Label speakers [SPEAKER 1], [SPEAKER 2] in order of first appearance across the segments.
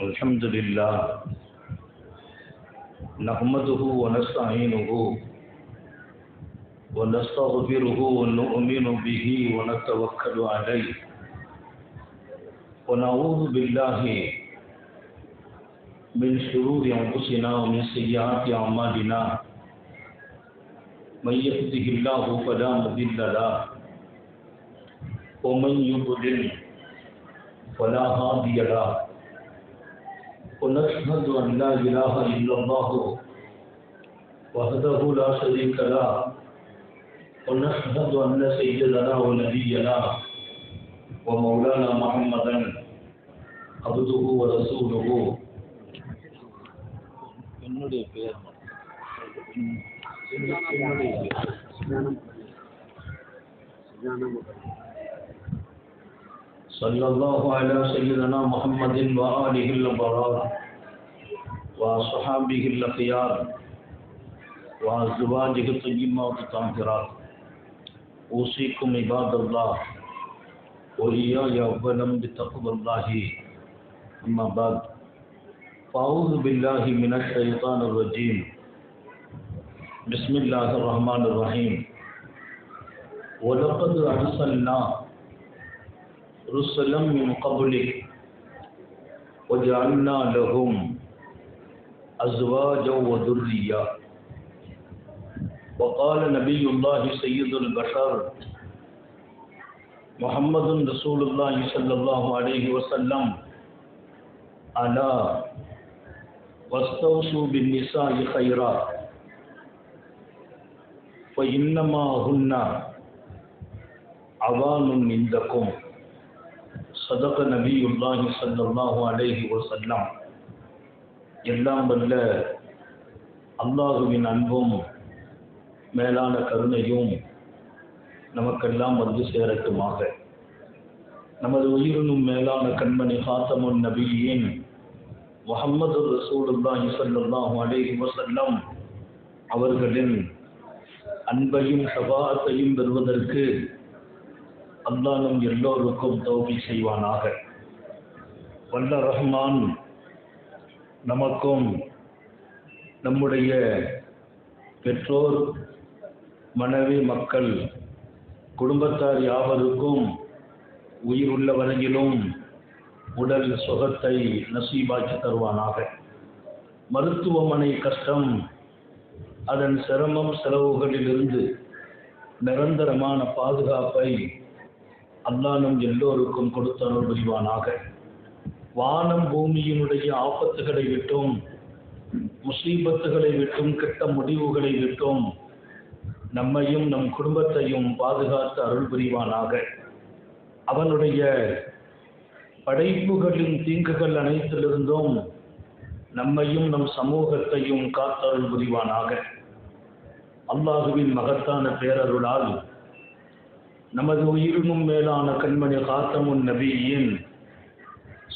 [SPEAKER 1] الحمد لله نحمده ونستعينه ونستغفره ونؤمن به ونتوكل عليه ونعوذ بالله من شرور أنفسنا ومن سيئات أعمالنا من يهده الله فلا مضل له ومن يضلل فلا هادي له ونشهد أن لا إله إلا الله وحده لا شريك له ونشهد أن سيدنا ونبينا ومولانا محمدا عبده ورسوله صلى الله على سيدنا محمد وآله الأبرار وصحابه الأخيار وأزواجه الطيبات الطاهرات أوصيكم عباد الله وإياي أولا بتقوى الله أما بعد فأعوذ بالله من الشيطان الرجيم بسم الله الرحمن الرحيم ولقد أرسلنا رسلا من قبلك وجعلنا لهم أزواجا وذرية وقال نبي الله سيد البشر محمد رسول الله صلى الله عليه وسلم ألا واستوصوا بالنساء خيرا فإنما هن عوان عندكم صدق نبي الله صلى الله عليه وسلم. எல்லாம் வல்ல அல்லாஹுவின் அன்பும் மேலான கருணையும் நமக்கெல்லாம் வந்து சேரட்டுமாக. நமது உயிரினும் மேலான கண்மணி ஹாத்தமுன் நபியின் முஹம்மது ரசூலுல்லாஹி ஸல்லல்லாஹு அலைஹி வஸல்லம் அவர்களின் அன்பையும் ஷஃபாஅத்தையும் பெறுவதற்கு அல்லாஹ் நம் எல்லோருக்கும் தௌஃபீக் செய்வானாக. வல்ல ரஹ்மான் நமக்கும் நம்முடைய பெற்றோர், மனைவி, மக்கள், குடும்பத்தார் யாவருக்கும் உயிர் உள்ள வரையிலும் உடல் சுகத்தை நசீபாக்கி தருவானாக. மருத்துவமனை கஷ்டம், அதன் சிரமம் செலவுகளிலிருந்து நிரந்தரமான பாதுகாப்பை அல்லாஹ் நம் எல்லோருக்கும் கொடுத்தருள் புரிவானாக. வானம் பூமியினுடைய ஆபத்துகளை விட்டும், முசீபத்துகளை விட்டும், கெட்ட முடிவுகளை விட்டும் நம்மையும் நம் குடும்பத்தையும் பாதுகாத்து அருள் புரிவானாக. அவனுடைய படைப்புகளின் தீங்குகள் அனைத்திலிருந்தும் நம்மையும் நம் சமூகத்தையும் காத்தருள் புரிவானாக. அல்லாஹுவின் மகத்தான பேரருளால் நமது உயிரினும் மேலான கண்மணி ஹாத்தமுன் நபியின்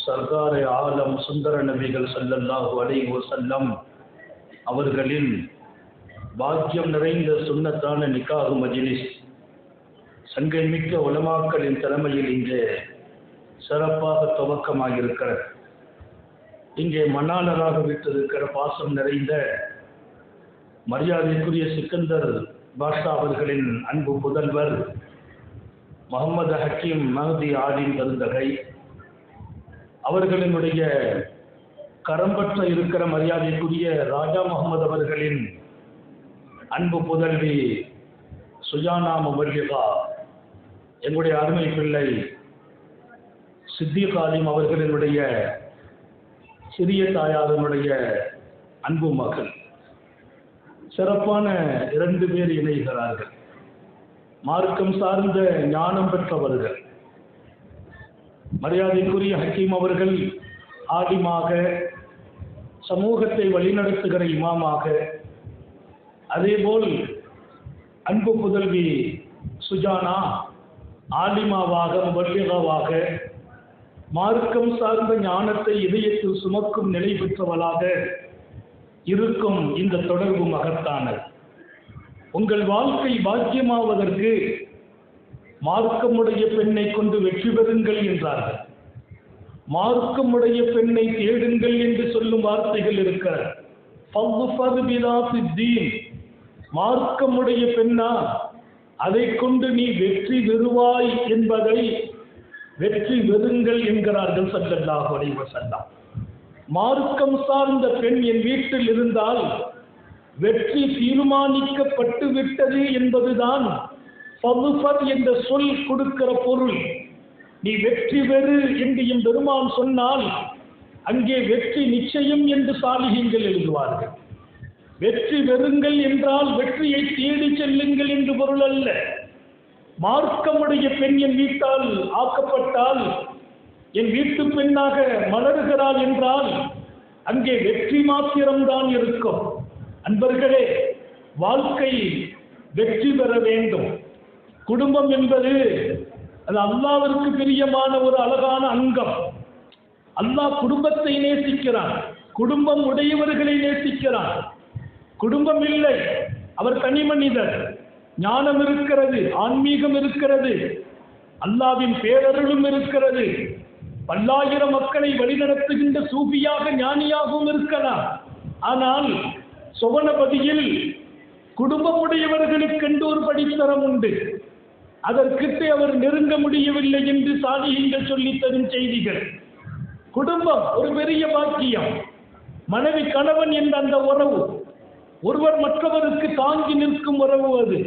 [SPEAKER 1] சர்தாரே ஆலம் சுந்தர நபிகள் ஸல்லல்லாஹு அலைஹி வஸல்லம் அவர்களின் பாக்கியம் நிறைந்த சுன்னத்தான நிக்காஹ் மஜ்லிஸ் சங்கை மிக்க உலமாக்களின் தலைமையில் இங்கே சிறப்பாக துவக்கமாகியிருக்கிறது. இங்கே மன்னாளராக விட்டிருக்கிற பாசம் நிறைந்த மரியாதைக்குரிய சிக்கந்தர் பாஷா அவர்களின் அன்பு புதல்வர் முகமது ஹக்கீம் மஹதி ஆலிம் பெருந்தகை அவர்களினுடைய கரம்பற்ற இருக்கிற மரியாதைக்குரிய ராஜா முகமது அவர்களின் அன்பு புதல்வி சுஜானா முபல்லிகா, எங்களுடைய அருமை பிள்ளை சித்திக் ஆலிம் அவர்களினுடைய சிறிய தாயாரனுடைய அன்பு மகள், சிறப்பான 2 பேர் இணைகிறார்கள். மார்க்கம் சார்ந்த ஞானம் பெற்றவர்கள். மரியாதைக்குரிய ஹக்கீம் அவர்கள் ஆலிமாக, சமூகத்தை வழிநடத்துகிற இமாமாக, அதேபோல் அன்பு புதல்வி சுஜானா ஆலிமாவாக, முபல்லிகாவாக, மார்க்கம் சார்ந்த ஞானத்தை இதயத்தில் சுமக்கும் நிலை பெற்றவளாக இருக்கும் இந்த தொடர்பு மகத்தானது. உங்கள் வாழ்க்கை பாக்கியமாவதற்கு மார்க்கமுடைய பெண்ணை கொண்டு வெற்றி பெறுங்கள் என்றார்கள். மார்க்கமுடைய பெண்ணை தேடுங்கள் என்று சொல்லும் வார்த்தைகள் இருக்கிறது. மார்க்கமுடைய பெண்ணா, அதை கொண்டு நீ வெற்றி பெறுவாய் என்பதை வெற்றி பெறுங்கள் என்கிறார்கள் ஸல்லல்லாஹு அலைஹி வஸல்லம். மார்க்கம் சார்ந்த பெண் என் வீட்டில் இருந்தால் வெற்றி தீர்மானிக்கப்பட்டு விட்டது என்பதுதான் ஃபதுஃபர் என்ற சொல் கொடுக்கிற பொருள். நீ வெற்றி பெறு என்று என் பெருமான் சொன்னால் அங்கே வெற்றி நிச்சயம் என்று சாலிஹீன்கள் எழுதுவார்கள். வெற்றி பெறுங்கள் என்றால் வெற்றியை தேடி செல்லுங்கள் என்று பொருள் அல்ல. மார்க்கமுடைய பெண் என் வீட்டால் ஆக்கப்பட்டால், என் வீட்டு பெண்ணாக மலர்கிறாள் என்றால் அங்கே வெற்றி மாத்திரம்தான் இருக்கும். அன்பர்களே, வாழ்க்கை வெற்றி பெற வேண்டும். குடும்பம் என்பது அது அல்லாஹ்விற்கு பிரியமான ஒரு அழகான அங்கம். அல்லாஹ் குடும்பத்தை நேசிக்கிறான், குடும்பம் உடையவர்களை நேசிக்கிறான். குடும்பம் இல்லை, அவர் தனி மனிதர். ஞானம் இருக்கிறது, ஆன்மீகம் இருக்கிறது, அல்லாஹ்வின் பேரருளும் இருக்கிறது. பல்லாயிரம் மக்களை வழிநடத்துகின்ற சூஃபியாக ஞானியாகவும் இருக்கலாம். ஆனால் சுவனபதியில் குடும்பமுடையவர்களுக்கென்று ஒரு படித்தரம் உண்டு. அதற்கிட்ட அவர் நெருங்க முடியவில்லை என்று சாலிஹீன்கள் சொல்லித் தரும் செய்திகள். குடும்பம் ஒரு பெரிய பாக்கியம். மனைவி கணவன் என்ற அந்த உறவு, ஒருவர் மற்றவருக்கு தாங்கி நிற்கும் உறவு அது.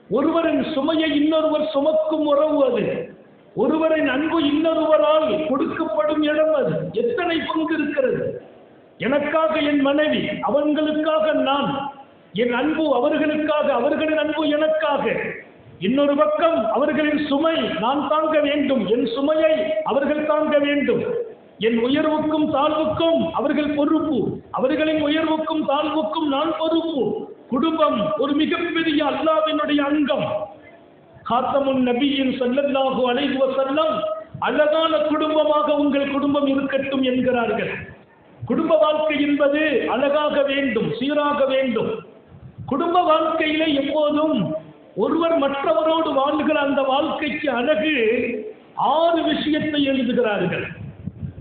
[SPEAKER 1] ஒருவரின் சுமையை இன்னொருவர் சுமக்கும் உறவு அது. ஒருவரின் அன்பு இன்னொருவரால் கொடுக்கப்படும் இடம் அது. எத்தனை பங்கு இருக்கிறது! எனக்காக என் மனைவி, அவர்களுக்காக நான், என் அன்பு அவர்களுக்காக, அவர்களின் அன்பு எனக்காக. இன்னொரு பக்கம் அவர்களின் சுமை நான் தாங்க வேண்டும், என் சுமையை அவர்கள் தாங்க வேண்டும். என் உயர்வுக்கும் தாழ்வுக்கும் அவர்கள் பொறுப்பு, அவர்களின் உயர்வுக்கும் தாழ்வுக்கும் நான் பொறுப்பு. குடும்பம் ஒரு மிகப்பெரிய அல்லாஹ்வினுடைய அங்கம். காத்தமுன் நபியின் ஸல்லல்லாஹு அலைஹி வஸல்லம் அழகான குடும்பமாக உங்கள் குடும்பம் இருக்கட்டும் என்கிறார்கள். குடும்ப வாழ்க்கை என்பது அழகாக வேண்டும், சீராக வேண்டும். குடும்ப வாழ்க்கையிலே எப்போதும் ஒருவர் மற்றவரோடு வாழ்கிற அந்த வாழ்க்கைக்கு அழகு 6 விஷயத்தை எழுதுகிறார்கள்.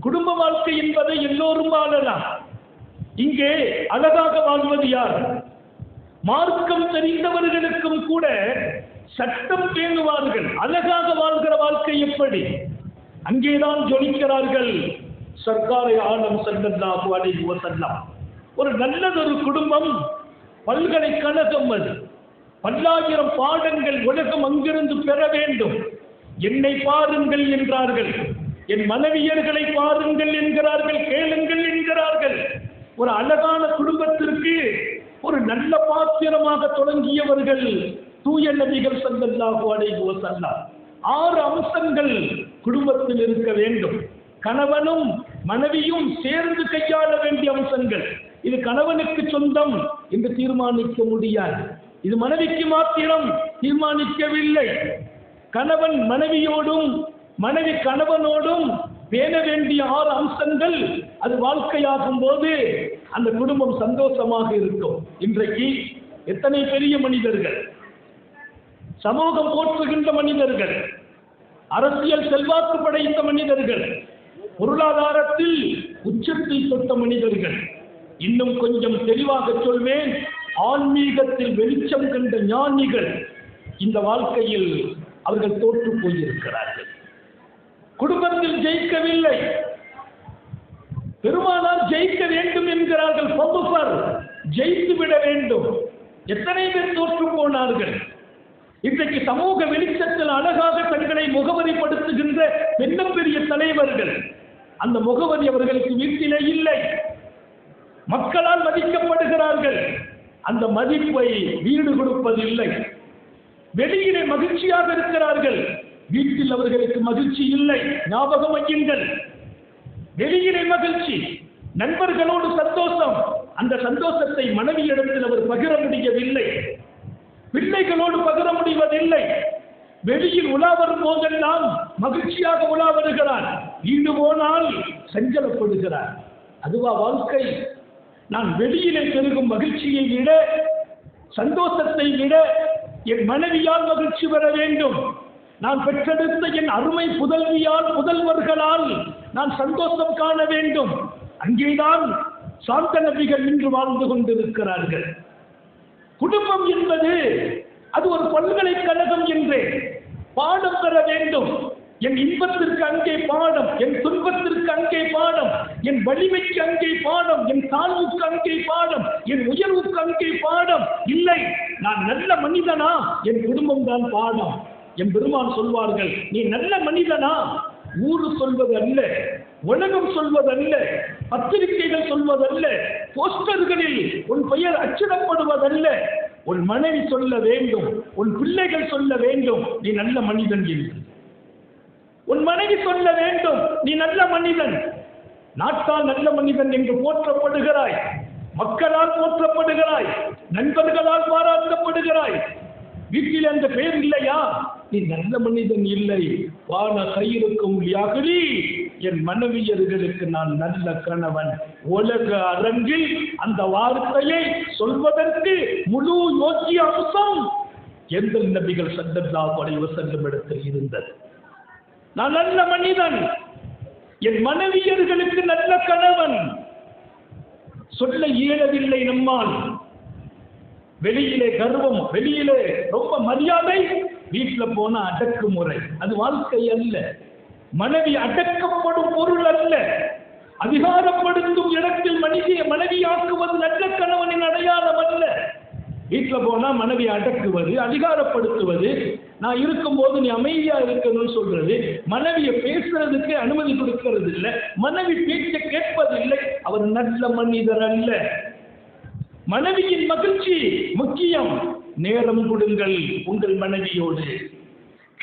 [SPEAKER 1] குடும்ப வாழ்க்கை என்பதை எல்லோரும் வாழலாம். இங்கே அழகாக வாழ்வது யார்? மார்க்கம் தெரிந்தவர்களுக்கும் கூட சட்டம் பேணுவார்கள். அழகாக வாழ்கிற வாழ்க்கை எப்படி? அங்கேதான் ஜொலிக்கிறார்கள் சர்க்காரை ஆலம் ஸல்லல்லாஹு அலைஹி வஸல்லம். ஒரு நல்லதொரு குடும்பம் பல்கலைக்கழகம், அது பல்லாயிரம் பாடங்கள் உலகம் அங்கிருந்து பெற வேண்டும். என்னை பாருங்கள் என்றார்கள், என் மனைவியர்களை பாருங்கள் என்கிறார்கள், கேளுங்கள் என்கிறார்கள். ஒரு அழகான குடும்பத்திற்கு ஒரு நல்ல பாத்திரமாக தொடங்கியவர்கள் தூய நபிகள் ஸல்லல்லாஹு அலைஹி வஸல்லம். 6 அம்சங்கள் குடும்பத்தில் இருக்க வேண்டும். கணவனும் மனைவியும் சேர்ந்து கையாள வேண்டிய அம்சங்கள். இது கணவனுக்கு சொந்தம் என்று தீர்மானிக்க முடியாது, இது மனைவிக்கு மாத்திரம் தீர்மானிக்கவில்லை. கணவன் மனைவியோடும் மனைவி கணவனோடும் பேண வேண்டிய 6 அம்சங்கள் அது வாழ்க்கையாகும் போது அந்த குடும்பம் சந்தோஷமாக இருக்கும். இன்றைக்கு எத்தனை பெரிய மனிதர்கள், சமூகம் போற்றுகின்ற மனிதர்கள், அரசியல் செல்வாக்கு படைத்த மனிதர்கள், பொருளாதாரத்தில் உச்சத்தில் தொட்ட மனிதர்கள், இன்னும் கொஞ்சம் தெளிவாக சொல்வேன், ஆன்மீகத்தில் வெளிச்சம் கண்ட ஞானிகள் இந்த வாழ்க்கையில் அவர்கள் தோற்று போயிருக்கிறார்கள். குடும்பத்தில் ஜெயிக்கவில்லை. பெருமானார் ஜெயிக்க வேண்டும் என்கிறார்கள். ஜெயித்து விட வேண்டும். எத்தனை பேர் தோற்று போனார்கள். இன்றைக்கு சமூக வெளிச்சத்தில் அழகாக தங்களை முகவரிப்படுத்துகின்ற பெரிய தலைவர்கள், அந்த முகவரி அவர்களுக்கு வீட்டிலே இல்லை. மக்களால் மதிக்கப்படுகிறார்கள், அந்த மதிப்பை வீடு கொடுப்பதில்லை. வெளியிலே மகிழ்ச்சியாக இருக்கிறார்கள், வீட்டில் அவர்களுக்கு மகிழ்ச்சி இல்லை. ஞாபகம் வையுங்கள், வெளியிலே மகிழ்ச்சி, நண்பர்களோடு சந்தோஷம், அந்த சந்தோஷத்தை மனைவியிடத்தில் அவர் பகிர முடியவில்லை, பிள்ளைகளோடு பகிர முடிவதில்லை. வெளியில் உலா வரும் போதெல்லாம் மகிழ்ச்சியாக உலா வருகிறார், வீடு போனால் சஞ்சலப்படுகிறார். அதுவா வாழ்க்கை? நான் வெளியிலே பெருகும் மகிழ்ச்சியை விட, சந்தோஷத்தை விட என் மனைவியால் மகிழ்ச்சி பெற வேண்டும். நான் பெற்றெடுத்த என் அருமை புதல்வியால், புதல்வர்களால் நான் சந்தோஷம் காண வேண்டும். அங்கேதான் சாந்த நபிகள் இன்று வாழ்ந்து கொண்டிருக்கிறார்கள். குடும்பம் என்பது அது ஒரு பல்கலைக்கழகம் என்று பாடம் பெற வேண்டும். என் இன்பத்திற்கு அங்கே பாடம், என் துன்பத்திற்கு அங்கே பாடம், என் வலிமைக்கு அங்கே பாடம், என் தாழ்வுக்கு அங்கே பாடம், என் உயர்வுக்கு அங்கே பாடம். இல்லை, நான் நல்ல மனிதனா, என் குடும்பம் தான் பாடம். என் பெருமான் சொல்வார்கள், நீ நல்ல மனிதனா, ஊரு சொல்வது அல்ல, உலகம் சொல்வதல்ல, பத்திரிகைகள் சொல்வதல்ல, போஸ்டர்களில் உன் பெயர் அச்சிடப்படுவதல்ல, உன் மனைவி சொல்ல வேண்டும், உன் பிள்ளைகள் சொல்ல வேண்டும், நீ நல்ல மனிதன் என்று. உன் மனைவி சொல்ல வேண்டும், நீ நல்ல மனிதன். நாட்டால் நல்ல மனிதன் என்று போற்றப்படுகிறாய், மக்களால் போற்றப்படுகிறாய், நண்பர்களால் பாராட்டப்படுகிறாய். வீட்டில் அந்த பெயர் இல்லையா, நீ நல்ல மனிதன் இல்லை. வான கயிறுக்கும் யாகலி, என் மனைவியர்களுக்கு நான் நல்ல கணவன். உலக அரங்கில் அந்த வார்த்தையை சொல்வதற்கு முழு யோக்கிய அம்சம் எந்த நபிகள் ஸல்லல்லாஹு அலைஹி வஸல்லம் இடத்தில் இருந்தது. நான் நல்ல மனிதன், என் மனைவியர்களுக்கு நல்ல கணவன். சொல்ல இயலவில்லை நம்மால். வெளியிலே கர்வம், வெளியிலே ரொம்ப மரியாதை, வீட்டில் போன அடக்குமுறை. அது வாழ்க்கை அல்ல. மனைவி அடக்கப்படும் பொருள் அல்ல. அதிகாரப்படுத்தும் இடத்தில் மனைவியாக்குவது நல்ல கணவனின் அடையாளம் அல்ல. வீட்டில் போனா மனைவி அடக்குவது, அதிகாரப்படுத்துவது, நான் இருக்கும்போது நீ அமைதியா இருக்கணும்னு சொல்றது, மனைவியை பேசுறதுக்கு அனுமதி கொடுக்கிறது இல்லை, மனைவி பேச்சை கேட்பதில்லை. அவர் நல்ல மனிதர் அல்ல. மனைவியின் மகிழ்ச்சி முக்கியம். நேரம் கொடுங்கள் உங்கள் மனைவியோடு,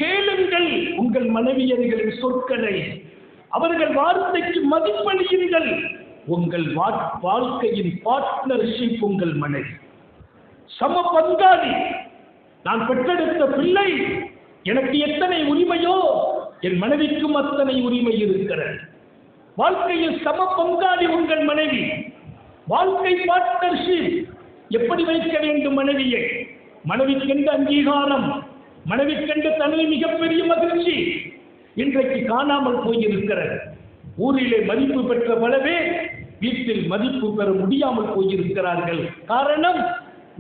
[SPEAKER 1] கேளுங்கள் உங்கள் மனைவியர்களின் சொற்களை, அவர்கள் வார்த்தைக்கு மதிப்பளியுங்கள். உங்கள் வாழ்க்கையின் பார்ட்னர்ஷிப் உங்கள் மனைவி, சம பங்காளி. நான் பெற்றெடுத்த பிள்ளை, எனக்கு எத்தனை உரிமையோ என் மனைவிக்கும் அத்தனை உரிமை இருக்கிறது. வாழ்க்கையில் சம பங்காளி உங்கள் மனைவி. வாழ்க்கை பார்ட்னர்ஷிப் எப்படி வைக்க வேண்டும் மனைவியை? மனைவிக்கென்ற அங்கீகாரம், மனைவிக்கென்ற தனி மிகப்பெரிய மகிழ்ச்சி இன்றைக்கு காணாமல் போயிருக்கிறது. ஊரிலே மதிப்பு பெற்ற பலவே வீட்டில் மதிப்பு பெற முடியாமல் போயிருக்கிறார்கள். காரணம்,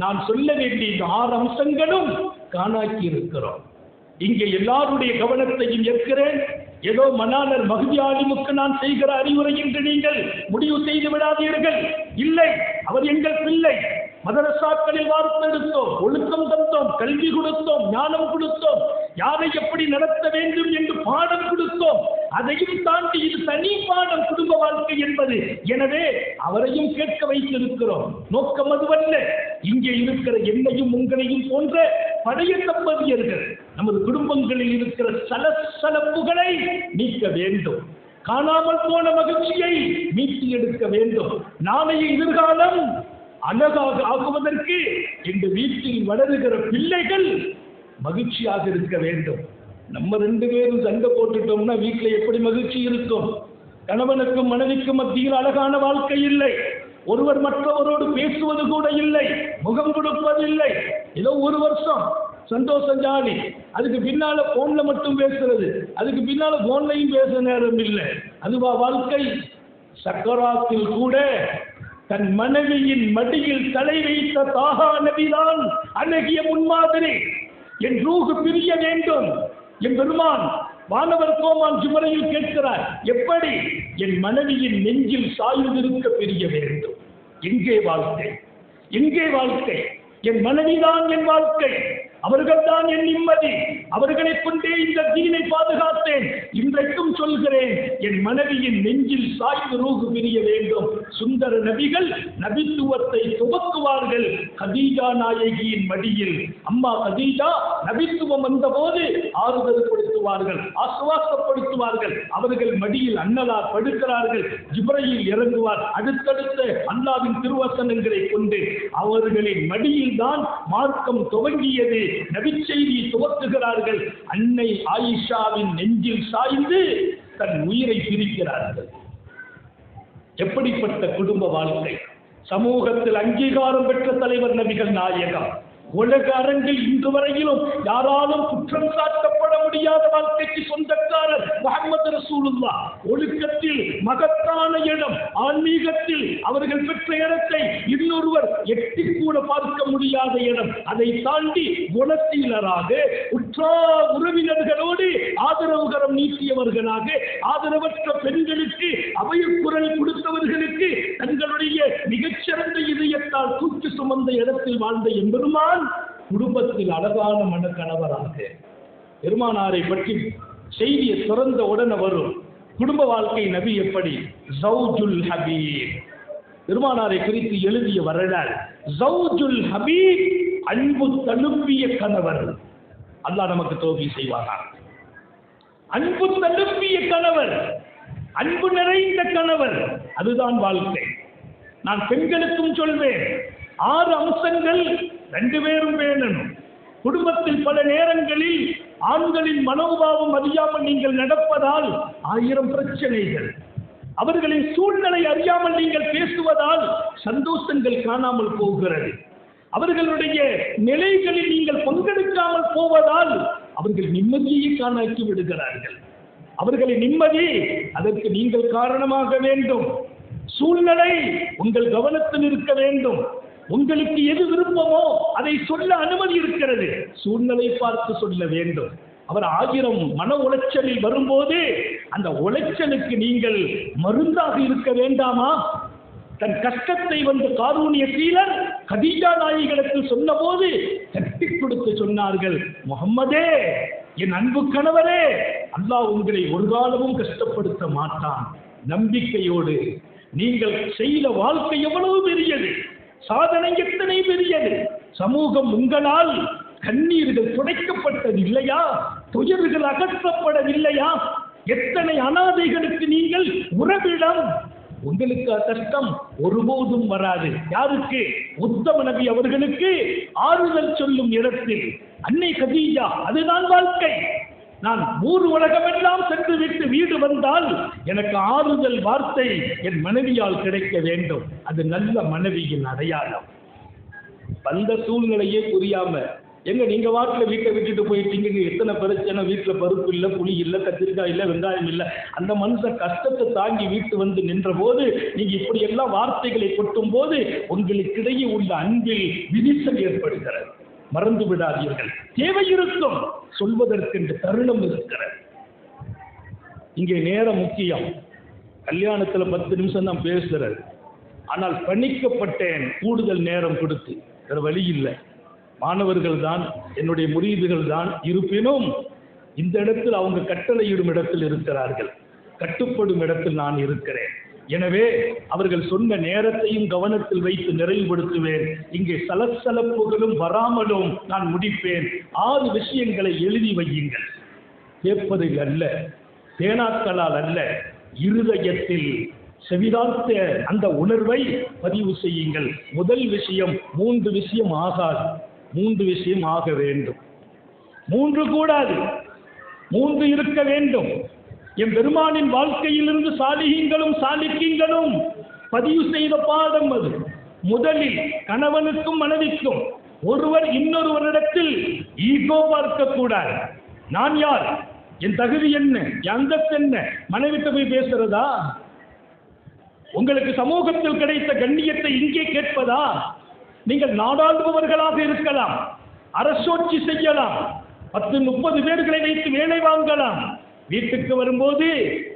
[SPEAKER 1] நான் சொல்ல வேண்டிய 6 அம்சங்களும் காணாக்கி இருக்கிறோம். இங்கே எல்லாருடைய கவனத்தையும் ஏற்கிறேன். ஏதோ மனாலர் மஹ்தி ஆலிமுக்கு நான் செய்கிற அறிவுரை என்று நீங்கள் முடிவு செய்து விடாதீர்கள். இல்லை, அவர் எங்கள் பிள்ளை. மதரசாக்களில் வார்த்தெடுத்தோம், ஒழுக்கம் தந்தோம், கல்வி கொடுத்தோம், ஞானம் கொடுத்தோம், யாரை எப்படி நடத்த வேண்டும் என்று பாடம் கொடுத்தோம். அதையும் தாண்டி இது தனி பாடம், குடும்ப வாழ்க்கை என்பது. எனவே அவரையும் கேட்க வைத்திருக்கிறோம். நோக்கம் அதுவல்ல. இங்கே இருக்கிற என்னையும் உங்களையும் போன்ற பழைய தம்பதியர்கள் நமது குடும்பங்களில் இருக்கிற சலசலப்புகளை நீக்க வேண்டும். காணாமல் போன மகிழ்ச்சியை மீட்டு எடுக்க வேண்டும். நாளைய எதிர்காலம் அழகாக ஆகுவதற்கு இந்த வீட்டில் வளருகிற பிள்ளைகள் மகிழ்ச்சியாக இருக்க வேண்டும். நம்ம 2 பேரும் சண்டை போட்டுட்டோம்னா வீட்டில் எப்படி மகிழ்ச்சி இருக்கும்? கணவனுக்கும் மனைவிக்கும் மத்தியில் அழகான வாழ்க்கை இல்லை. ஒருவர் மற்றவரோடு பேசுவது கூட இல்லை, முகம் கொடுப்பதில்லை. ஏதோ 1 வருஷம் சந்தோஷம் ஜாலி, அதுக்கு பின்னால போன்ல மட்டும் பேசுறது, அதுக்கு பின்னால போன்லையும் பேச நேரம் இல்லை. அதுவா வாழ்க்கை? சக்கராத்தில் கூட தன் மனைவியின் மடியில் தலை வைத்த தாஹா நபிதான் அழகிய முன்மாதிரி. என் ரூஹு பிரிய வேண்டும். என் பெருமான் வானவர் கோமான் ஜுமரையில் கேட்கிறார், எப்படி? என் மனைவியின் நெஞ்சில் சாய்ந்திருக்க பிரிய வேண்டும். எங்கே வாழ்க்கை? எங்கே வாழ்க்கை? என் மனைவிதான் என் வாழ்க்கை, அவர்கள்தான் என் நிம்மதி. அவர்களை கொண்டே இந்த தீனை பாதுகாத்தேன். இன்றைக்கும் சொல்கிறேன், என் மனைவியின் நெஞ்சில் சாய்ந்து ரூஹு பிரிய வேண்டும். சுந்தர நபிகள் நபித்துவத்தை துவக்குவார்கள் கதீஜா நாயகியின் மடியில். அம்மா கதீஜா நபித்துவம் வந்தபோது ஆறுதல் படுத்துவார்கள், ஆசுவாசப்படுத்துவார்கள். அவர்கள் மடியில் அன்னலார் படுக்கிறார்கள். ஜிப்ரீல் இறங்குவார். அடுத்தடுத்த அல்லாஹ்வின் திருவசனங்களை கொண்டு அவர்களின் மடியில் தான் மார்க்கம் துவங்கியது. நபி செய்தியை துவக்குகிறார்கள். அன்னை ஆயிஷாவின் நெஞ்சில் சாய்ந்து தன் உயிரை பிரிக்கிறார்கள். எப்படிப்பட்ட குடும்ப வாழ்க்கை! சமூகத்தில் அங்கீகாரம் பெற்ற தலைவர் நபிகள் நாயகம். உலக அரங்கில் இன்று வரையிலும் யாராலும் குற்றம் சாட்டப்பட முடியாத வாழ்க்கைக்கு சொந்தக்காரர் முஹம்மது ரசூலுல்லாஹ். ஒழுக்கத்தில் மகத்தான இடம், ஆன்மீகத்தில் அவர்கள் பெற்ற இடத்தை இன்னொருவர் எட்டி கூட பார்க்க முடியாத இடம். அதை தாண்டி குணசீலராக, உற்றார் உறவினர்களோடு ஆதரவுகரம் நீட்டியவர்களாக, ஆதரவற்ற பெண்களுக்கு அபயக்குரல் கொடுத்தவர்களுக்கு தங்களுடைய மிகச்சிறந்த இதயத்தால் தூக்கி சுமந்த இடத்தில் வாழ்ந்த எம்பெருமான் குடும்பத்தில் அழகான மனக்கணவராக. பெருமானாரை பற்றி செய்தியை திறந்த உடனே வரும் குடும்ப வாழ்க்கை நபி எப்படி? ஜௌஜுல் ஹபீப். பெருமானாரை குறித்து எழுதிய வரலாறு ஜௌஜுல் ஹபீப், அன்பு தழும்பிய கணவர். அல்லாஹ் நமக்கு தௌஃபீக் செய்வானாக. அன்பு தழும்பிய கணவர், அன்பு நிறைந்த கணவர், அதுதான் வாழ்க்கை. நான் பெண்களுக்கும் சொல்வேன், 6 அம்சங்கள் 2 பேரும் வேணும். குடும்பத்தில் பல நேரங்களில் ஆண்களின் மனோபாவம் அறியாமல் நீங்கள் நடப்பதால் 1000 பிரச்சனைகள், அவர்களின் சூழ்நிலை அறியாமல் நீங்கள் பேசுவதால் சந்தோஷங்கள் காணாமல் போகிறது, அவர்களுடைய நிலைகளில் நீங்கள் பங்கெடுக்காமல் போவதால் அவர்கள் நிம்மதியை காணாக்கி விடுகிறார்கள். அவர்களின் நிம்மதி, அதற்கு நீங்கள் காரணமாக வேண்டும். சூழ்நிலை உங்கள் கவனத்தில் இருக்க வேண்டும். உங்களுக்கு எது விருப்பமோ அதை சொல்ல அனுமதி இருக்கிறது. சூழ்நிலை பார்த்து சொல்ல வேண்டும். அவர் 1000 மன உளைச்சலில் வரும்போது அந்த உளைச்சலுக்கு நீங்கள் மருந்தாக இருக்க வேண்டாமா? தன் கஷ்டத்தை வந்து காரூணிய சீலர் கதீஜா நாயகிகளுக்கு சொன்னபோது தட்டி கொடுத்து சொன்னார்கள், முஹம்மதே, என் அன்பு கணவரே, அல்லாஹ் உங்களை ஒரு காலமும் கஷ்டப்படுத்த மாட்டான். நம்பிக்கையோடு நீங்கள் செய்த வாழ்க்கை எவ்வளவு பெரியது, சாதனை எத்தனை பெரியது. சமூகம் உங்களால் கண்ணீர்கள் துடைக்கப்பட்டதில்லையா? துயர்கள் அகற்றப்படவில்லையா? எத்தனை அனாதைகளுக்கு நீங்கள் உறவிடம். உங்களுக்கு கஷ்டம் ஒருபோதும் வராது. யாருக்கு? உத்தம நபி அவர்களுக்கு ஆறுதல் சொல்லும் இடத்தில் அன்னை கதீஜா. அதுதான் வாழ்க்கை. நான் ஊர் உலகமெல்லாம் சென்று விட்டு வீடு வந்தால் எனக்கு ஆறுதல் வார்த்தை என் மனைவியால் கிடைக்க வேண்டும். அது நல்ல மனைவியின் அடையாளம். வந்த சூழ்நிலையே புரியாம எங்க நீங்க வாட்டில் வீட்டை விட்டுட்டு போயிட்டீங்க, எத்தனை பிரச்சனை, வீட்டுல பருப்பு இல்லை, புளி இல்லை, கத்திரிக்காய் இல்லை, வெங்காயம் இல்லை. அந்த மனுஷன் கஷ்டத்தை தாங்கி வீட்டு வந்து நின்ற போது நீங்க இப்படி எல்லாம் வார்த்தைகளை கொட்டும் போது உங்களுக்கிடையே உள்ள அன்பில் விரிசல் ஏற்படுகிறது. மறந்து விடாதீர்கள். தேவை இருக்கும், சொல்வதற்கு தருணம் இருக்கிறது. இங்கே நேரம் முக்கியம். கல்யாணத்துல 10 நிமிஷம் தான் பேசுறது. ஆனால் பணிக்கப்பட்டேன் கூடுதல் நேரம் கொடுத்து. வேற வழி இல்லை. மாணவர்கள் தான், என்னுடைய முரீதுகள் தான். இருப்பினும் இந்த இடத்தில் அவங்க கட்டளையிடும் இடத்தில் இருக்கிறார்கள், கட்டுப்படும் இடத்தில் நான் இருக்கிறேன். எனவே அவர்கள் சொன்ன நேரத்தையும் கவனத்தில் வைத்து நிறைவுபடுத்துவேன். இங்கே சலசலப்புகளும் வராமலும் நான் முடிப்பேன். 6 விஷயங்களை எழுதி வையுங்கள். கேட்பதில் அல்ல, தேனாக்களால் அல்ல, இருதயத்தில் செவிதார்த்த அந்த உணர்வை பதிவு செய்யுங்கள். முதல் விஷயம், 3 விஷயம் ஆகாது, 3 விஷயம் ஆக வேண்டும். 3 கூடாது, 3 இருக்க வேண்டும். என் பெருமானின் வாழ்க்கையிலிருந்து சாலிஹீன்களும் சாலிக்கீன்களும் பதிவு செய்த பாடம் அது. முதலில் கணவனுக்கும் மனைவிக்கும் ஒருவர் இன்னொருவரிடத்தில் ஈகோ பார்க்க கூடாது. நான் யார், என் தகுதி என்ன, என் அந்தஸ்து என்ன, மனைவிட்ட போய் பேசுறதா? உங்களுக்கு சமூகத்தில் கிடைத்த கண்ணியத்தை இங்கே கேட்பதா? நீங்கள் நாடாளுபவர்களாக இருக்கலாம், அரசோட்சி செய்யலாம், 10-30 பேர்களை வைத்து வேலை வாங்கலாம். வீட்டுக்கு வரும்போது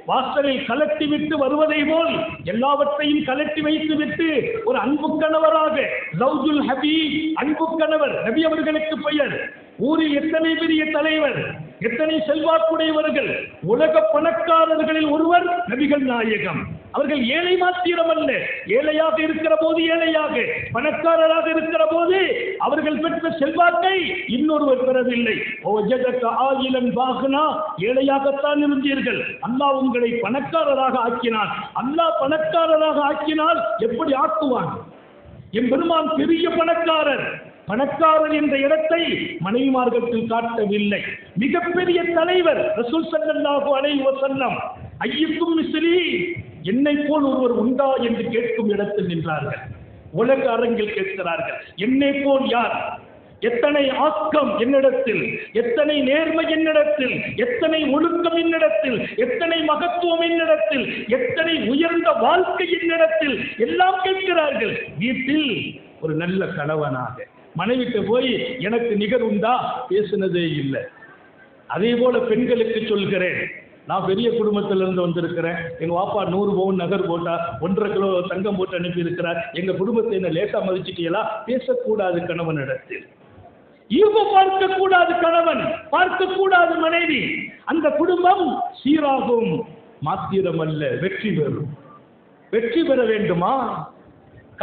[SPEAKER 1] வாசலில் கலட்டி விட்டு வருவதை போல் எல்லாவற்றையும் கலட்டி வைத்து விட்டு ஒரு அன்பு கணவராக, ஜௌஜுல் ஹபீப், அன்பு கணவர். நபி அவர்களுக்கு பெயர். ஊரில் எத்தனை பெரிய தலைவர், எத்தனை செல்வாக்குடையவர்கள், உலக பணக்காரர்களில் ஒருவர் நபிகள் நாயகம். அவர்கள் ஏழை மாத்திரம் அல்ல, ஏழையாக இருக்கிற போது ஏழையாக, பணக்காரராக இருக்கிற போது அவர்கள் பெற்ற செல்வாக்கை இன்னொருவர் பெறவில்லை. ஏழையாகத்தான் இருந்தீர்கள், அல்லாஹ் உங்களை பணக்காரராக ஆக்கினான். அல்லாஹ் பணக்காரராக ஆக்கினால் எப்படி ஆக்குவான்? என் பெருமான் பெரிய பணக்காரர். பணக்காரர் என்ற இடத்தை மனைவிமார்களில் காட்டவில்லை. மிகப்பெரிய தலைவர் ரசூல் ஸல்லல்லாஹு அலைஹி வஸல்லம், ஐயுக்கும் மிஸ்லி, என்னை போல் ஒருவர் உண்டா என்று கேட்கும் இடத்தில் நின்றார்கள். உலக அரங்கில் கேட்கிறார்கள், என்னை போல் யார்? எத்தனை ஆக்கம் என்னிடத்தில், எத்தனை நேர்மை என்னிடத்தில், எத்தனை ஒழுக்கம் என்னிடத்தில், எத்தனை மகத்துவம் என்னிடத்தில், எத்தனை உயர்ந்த வாழ்க்கை என்னிடத்தில் எல்லாம் கேட்கிறார்கள். வீட்டில் ஒரு நல்ல கணவனாக மனைவிட்டு போய் எனக்கு நிகர் உண்டா பேசினதே இல்லை. அதே போல பெண்களுக்கு சொல்கிறேன், நான் பெரிய குடும்பத்திலிருந்து வந்திருக்கிறேன். எங்க வாப்பா 100 பவுன் நகர் போட்டா 1.5 கிலோ தங்கம் போட்டு அனுப்பி இருக்கிறார். எங்க குடும்பத்தை என்ன லேசா மதிச்சிட்டீங்களா? பேசக்கூடாது கணவனிடத்தில். ஈகோ பார்க்கக்கூடாது கணவன், பார்க்கக்கூடாது மனைவி. அந்த குடும்பம் சீராகும் மாத்திரமல்ல, வெற்றி பெறும். வெற்றி பெற வேண்டுமா?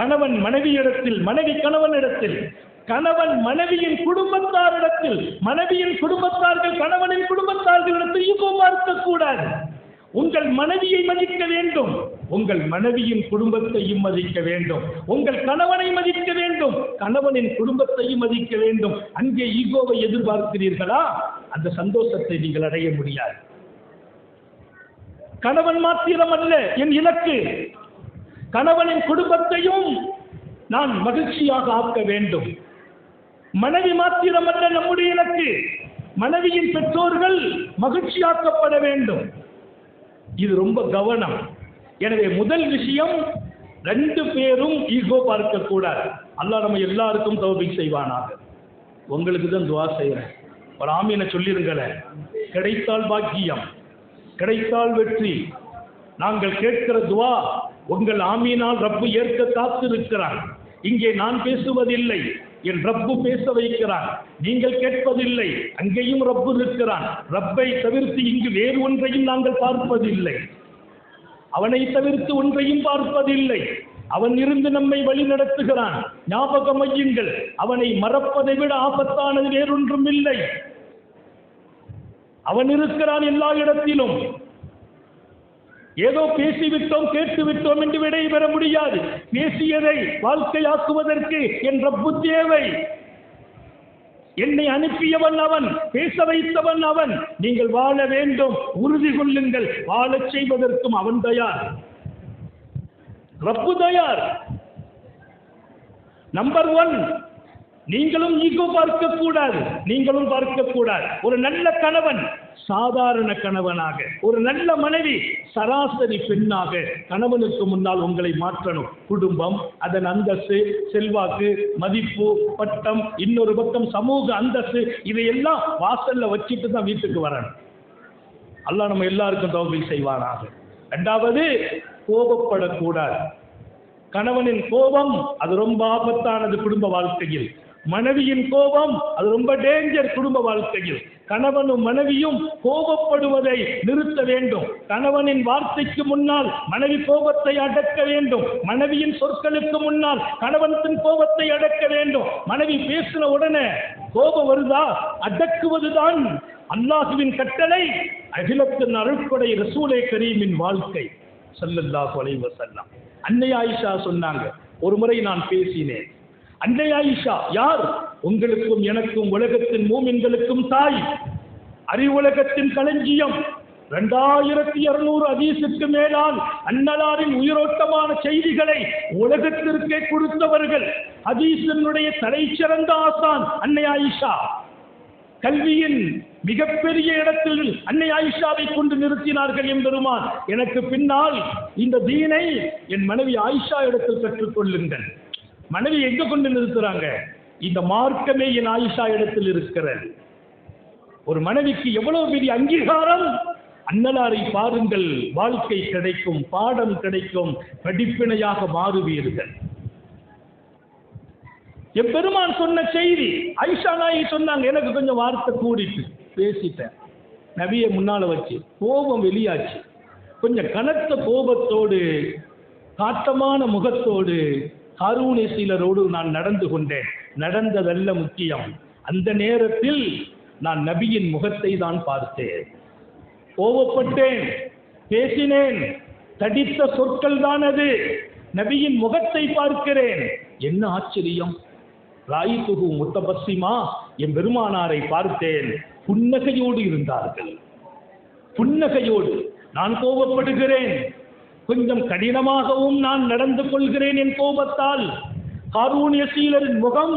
[SPEAKER 1] கணவன் மனைவியிடத்தில், மனைவி கணவனிடத்தில், கணவன் மனைவியின் குடும்பத்தாரிடத்தில், மனைவியின் குடும்பத்தார்கள் கணவனின் குடும்பத்தார்களிடத்தில் ஈகோ பார்க்கக்கூடாது. உங்கள் மனைவியை மதிக்க வேண்டும், உங்கள் மனைவியின் குடும்பத்தையும் மதிக்க வேண்டும், உங்கள் கணவனை மதிக்க வேண்டும், கணவனின் குடும்பத்தையும் மதிக்க வேண்டும். அங்கே ஈகோவை எதிர்பார்க்கிறீர்களா? அந்த சந்தோஷத்தை நீங்கள் அடைய முடியாது. கணவன் மாத்திரமல்ல என் இலக்கு, கணவனின் குடும்பத்தையும் நான் மகிழ்ச்சியாக ஆக்க வேண்டும். மனைவி மாத்திரமல்ல நம்முடைய இலக்கு, மனைவியின் பெற்றோர்கள் மகிழ்ச்சியாக்கப்பட வேண்டும். இது ரொம்ப கவனம். எனவே முதல் விஷயம், 2 பேரும் ஈகோ பார்க்க கூடாது. அல்லாஹ் நம்ம எல்லாருக்கும் தௌபீக் செய்வானாக. உங்களுக்கு தான் துஆ செய்யறேன், ஒரு ஆமீனை சொல்லிருங்களேன். கிடைத்தால் பாக்கியம், கிடைத்தால் வெற்றி. நாங்கள் கேட்கிற துஆ உங்கள் ஆமீனால் ரப்பு ஏற்க காத்திருக்கிறான். இங்கே நான் பேசுவதில்லை, என் ரப்பு பேச வைக்கிறான். நீங்கள் கேட்பதில்லை, அங்கேயும் ரப்பு இருக்கிறான். ரப்பை தவிர்த்து இங்கு வேறு ஒன்றையும் நாங்கள் பார்ப்பதில்லை, அவனை தவிர்த்து ஒன்றையும் பார்ப்பதில்லை. அவன் இருந்து நம்மை வழி நடத்துகிறான். ஞாபகம் வையுங்கள், அவனை மறப்பதை விட ஆபத்தானது வேறொன்றும் இல்லை. அவன் இருக்கிறான் எல்லா இடத்திலும். ஏதோ பேசிவிட்டோம் கேட்டுவிட்டோம் என்று விடை பெற முடியாது. பேசியதை வாழ்க்கையாக்குவதற்கு என் ரப்பு தேவை. என்னை அனுப்பியவன் அவன், பேச வைத்தவன் அவன். நீங்கள் வாழ வேண்டும், உறுதி கொள்ளுங்கள். வாழச் செய்வதற்கும் அவன் தயார், ரப்பு தயார். நம்பர் 1, நீங்களும் ஈகோ பார்க்க கூடாது, நீங்களும் பார்க்க கூடாது. ஒரு நல்ல கணவன் சாதாரண கணவனாக, ஒரு நல்ல மனைவி சராசரி பெண்ணாக கணவனுக்கு முன்னால் உங்களை மாற்றணும். குடும்பம், அதன் அந்தஸ்து, செல்வாக்கு, மதிப்பு, பட்டம், இன்னொரு பக்கம் சமூக அந்தஸ்து, இதையெல்லாம் வாசல்ல வச்சுட்டு தான் வீட்டுக்கு வரணும். அல்லாஹ் நம்ம எல்லாருக்கும் தௌபீக் செய்வானாக. 2வது, கோபப்படக்கூடாது. கணவனின் கோபம் அது ரொம்ப ஆபத்தானது குடும்ப வாழ்க்கையில். மனைவியின் கோபம் அது ரொம்ப டேஞ்சர் குடும்ப வாழ்க்கையில். கணவனும் மனைவியும் கோபப்படுவதை நிறுத்த வேண்டும். கணவனின் வார்த்தைக்கு முன்னால் மனைவி கோபத்தை அடக்க வேண்டும். மனைவியின் சொற்களுக்கு முன்னால் கணவனின் கோபத்தை அடக்க வேண்டும். மனைவி பேசின உடனே கோபம் வருதா, அடக்குவதுதான் அல்லாஹ்வின் கட்டளை. அகிலத்தின் அருட்கொடை ரசூலே கரீமின் வாழ்க்கை ஸல்லல்லாஹு அலைஹி வஸல்லம். அன்னை ஆயிஷா சொன்னாங்க, ஒரு முறை நான் பேசினேன். அன்னை ஆயிஷா யார்? உங்களுக்கும் எனக்கும் உலகத்தின் மூமின்களுக்கும் தாய், அறிவுலகத்தின் களஞ்சியம். 2200 ஹதீஸுக்கு மேலால் அன்னலாரின் உயிரோட்டமான செய்திகளை உலகத்திற்கே கொடுத்தவர்கள். ஹதீஸினுடைய தலைச்சிறந்த ஆசான் அன்னை ஆயிஷா. கல்வியின் மிகப்பெரிய இடத்தில் அன்னை ஆயிஷாவை கொண்டு நிறுத்தினார்கள் எம்பெருமான். எனக்கு பின்னால் இந்த தீனை என் மனைவி ஆயிஷா இடத்தில் கற்றுக்கொள்ளுங்கள். மனைவி எங்க கொண்டு நிறுத்துறாங்க? இந்த மார்க்கமே என் ஆயிஷா இடத்தில் இருக்கிறது. ஒரு மனைவிக்கு எவ்வளவு பெரிய அங்கீகாரம்! அன்னலாரை பாருங்கள், வாழ்க்கை கிடைக்கும், பாடம் கிடைக்கும், படிப்பினையாக மாறுவீர்கள். எம்பெருமான் சொன்ன செய்தி ஆயிஷா நாயகி சொன்னாங்க, எனக்கு கொஞ்சம் வார்த்தை கூடிட்டு பேசிட்டேன். நபியை முன்னால வச்சு கோபம் வெளியாச்சு. கொஞ்சம் கனத்த கோபத்தோடு, காட்டமான முகத்தோடு, கருணைசீலரோடு நான் நடந்து கொண்டேன். நடந்ததல்ல முக்கியம், அந்த நேரத்தில் நான் நபியின் முகத்தை தான் பார்த்தேன். கோபப்பட்டேன், பேசினேன், தடித்த சொற்கள் தான் அது. நபியின் முகத்தை பார்க்கிறேன். என்ன ஆச்சரியம்! ராயித்துகு முத்தபஸ்ஸிமா, என் பெருமானாரை பார்த்தேன், புன்னகையோடு இருந்தார்கள். புன்னகையோடு. நான் கோபப்படுகிறேன், கொஞ்சம் கடினமாகவும் நான் நடந்து கொள்கிறேன் என் கோபத்தால். ஹாரூன் யஸீலரின் முகம்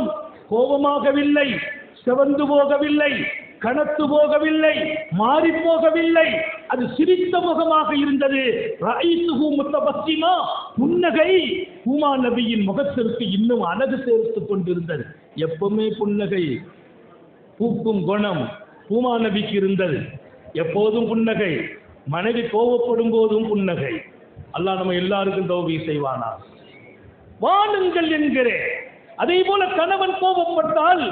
[SPEAKER 1] கோபமாகவில்லை, செவந்து போகவில்லை, கனத்து போகவில்லை, மாறி போகவில்லை. அது சிரித்த முகமாக இருந்தது. ரஐத்துஹு முத்தபஸ்ஸிமா, புன்னகை ஹுமா நபியின் முகத்திற்கு இன்னும் அழகு சேர்த்துக் கொண்டிருந்தது. எப்பவுமே புன்னகை பூக்கும் குணம் ஹுமா நபிக்கு இருந்தது. எப்போதும் புன்னகை. மனைவி கோபப்படும் போதும் புன்னகை. அல்லாஹ் நம்ம எல்லாருக்கும் தௌபீக் செய்வானா. வாழுங்கள் என்கிறேன். அதே போல கணவன் கோபப்பட்டால்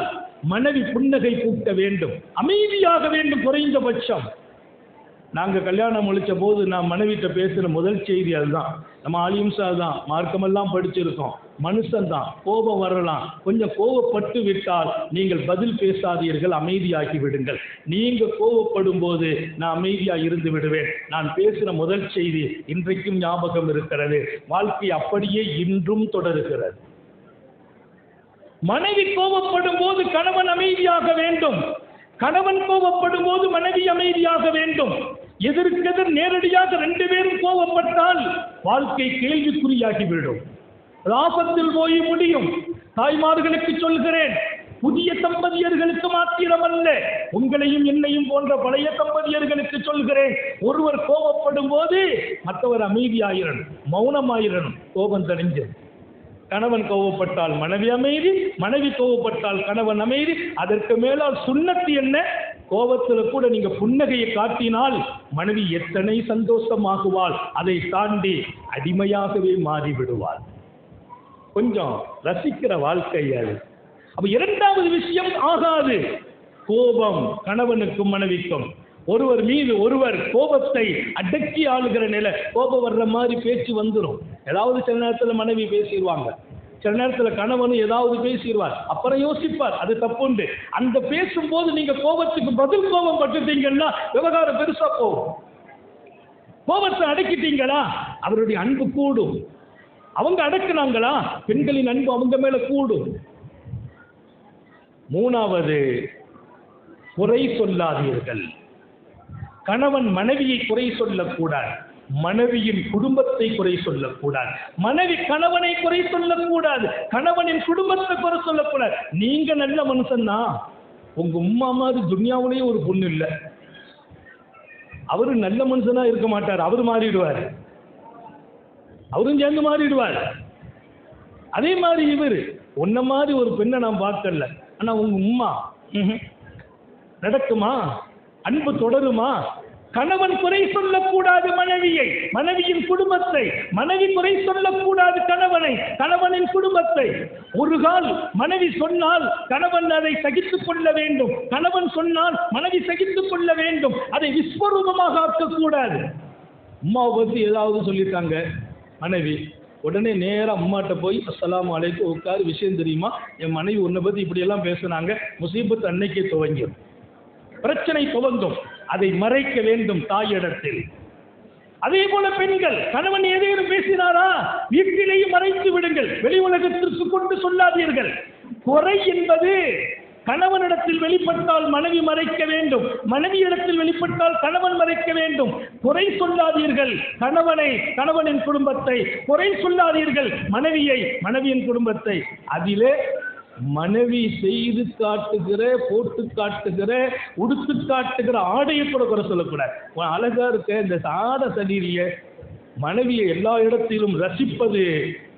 [SPEAKER 1] மனைவி புன்னகை பூக்க வேண்டும், அமைதியாக வேண்டும். குறைந்தபட்சம் நாங்க கல்யாணம் முடிச்ச போது நான் மனைவிட்ட பேசுற முதல் செய்தி அதுதான். நம்ம அலிம்சா தான், மார்க்கமெல்லாம் படிச்சிருக்கோம். மனுஷன் தான், கோபம் வரலாம். கொஞ்சம் கோபப்பட்டு விட்டால் நீங்கள் பதில் பேசாதீர்கள், அமைதியாகி விடுங்கள். நீங்க கோபப்படும் போது நான் அமைதியா இருந்து விடுவேன். நான் பேசுற முதல் செய்தி இன்றைக்கும் ஞாபகம் இருக்கிறது. வாழ்க்கை அப்படியே இன்றும் தொடருகிறது. மனைவி கோபப்படும் போது கணவன் அமைதியாக வேண்டும். கணவன் கோபப்படும் போது மனைவி அமைதியாக வேண்டும். எதற்கெதிர் நேரடியாக ரெண்டு பேரும் கோபப்பட்டால் வாழ்க்கை கேள்விக்குறியாகிவிடும், ஆபத்தில் போய் முடியும். தாய்மார்களுக்கு சொல்கிறேன், புதிய தம்பதியர்களுக்கு மாத்திரமல்ல, உங்களையும் என்னையும் போன்ற பழைய தம்பதியர்களுக்கு சொல்கிறேன், ஒருவர் கோபப்படும் போது மற்றவர் அமைதியாயிரணும், மௌனமாயிரணும். கோபம் தணிஞ்சது. கணவன் கோபப்பட்டால் மனைவி அமைதி, மனைவி கோபப்பட்டால் கணவன் அமைதி. அதற்கு மேலால் சுன்னத்து என்ன? கோபத்தில் கூட நீங்க புன்னகையை காட்டினால் மனைவி எத்தனை சந்தோஷமாகுவாள். அதை தாண்டி அடிமையாகவே மாறிவிடுவாள். கொஞ்சம் ரசிக்கிற வாழ்க்கை அது. அப்ப இரண்டாவது விஷயம் ஆகாது. கோபம் கணவனுக்கும் மனைவிக்கும். ஒருவர் மீது ஒருவர் கோபத்தை அடக்கி ஆளுகிற நிலை. கோபம் வர்ற மாதிரி பேச்சு வந்துடும். ஏதாவது சில நேரத்தில் மனைவி பேசிடுவாங்க, சில நேரத்தில் கணவனும் ஏதாவது பேசிடுவார். அப்புறம் யோசிப்பார், அது தப்புண்டு. அந்த பேசும்போது நீங்க கோபத்துக்கு பதில் கோபம் பட்டுட்டீங்கன்னா விவகாரம் பெருசா போகும். கோபத்தை அடக்கிட்டீங்களா அவருடைய அன்பு கூடும். அவங்க அடக்குனாங்களா பெண்களின் அன்பு அவங்க மேல கூடும். மூணாவது, குறை சொல்லாதீர்கள். கணவன் மனைவியை குறை சொல்லக்கூடாது, மனைவியின் குடும்பத்தை குறை சொல்லக்கூடாது. மனைவி கணவனை குறை சொல்லக்கூடாது, கணவனின் குடும்பத்தை குறை சொல்லக்கூடாது. நீங்க நல்ல மனுஷன் தான், உங்க உம்மா மாதிரி துன்யாவிலேயே ஒரு பொண்ணு இல்லை. அவரு நல்ல மனுஷனா இருக்க மாட்டார், அவரு மாறிடுவார், அவரும் சேர்ந்து மாறிடுவார். அதே மாதிரி இவர் உன்ன மாதிரி ஒரு பெண்ணை நான் பார்க்கல, ஆனா உங்க உம்மா நடக்குமா? அன்பு தொடருமா? கணவன் குறை சொல்லக்கூடாது மனைவியை, மனைவியின் குடும்பத்தை. மனைவி குறை சொல்லக்கூடாது கணவனை, கணவனின் குடும்பத்தை. ஒரு கால் மனைவி சொன்னால் கணவன் அதை சகித்துக் கொள்ள வேண்டும், கணவன் சொன்னால் மனைவி சகித்துக் கொள்ள வேண்டும். அதை விஸ்வரூபமாக ஆக்கக்கூடாது. அம்மாவை பற்றி ஏதாவது சொல்லியிருக்காங்க மனைவி, உடனே நேராக அம்மாட்ட போய் அஸ்ஸலாமு அலைக்கும் உட்காரு, விஷயம் தெரியுமா, என் மனைவி உன்னை பற்றி இப்படியெல்லாம் பேசுனாங்க. முசீபத் அன்னைக்கே துவங்கிடும், பிரச்சனை துவங்கும். அதை மறைக்க வேண்டும் தாயிடத்தில். அதே போல பெண்கள், கணவன் ஏதேனும் பேசினாரா வீட்டிலேயும் மறைத்து விடுங்கள், வெளி உலகத்திற்கு கொண்டு சொல்லாதீர்கள். குறை என்பது கணவனிடத்தில் வெளிப்பட்டால் மனைவி மறைக்க வேண்டும், மனைவியிடத்தில் வெளிப்பட்டால் கணவன் மறைக்க வேண்டும். குறை சொல்லாதீர்கள் கணவனை, கணவனின் குடும்பத்தை. குறை சொல்லாதீர்கள் மனைவியை, மனைவியின் குடும்பத்தை. அதிலே மனைவி செய்து காட்டுகிற, போட்டு காட்டுகிற, உடுத்து காட்டுகிற ஆடையை கூட குறை சொல்லக்கூடாது. அழகா இருக்க இந்த ஆடை சரியில்லையே. மனைவியை எல்லா இடத்திலும் ரசிப்பது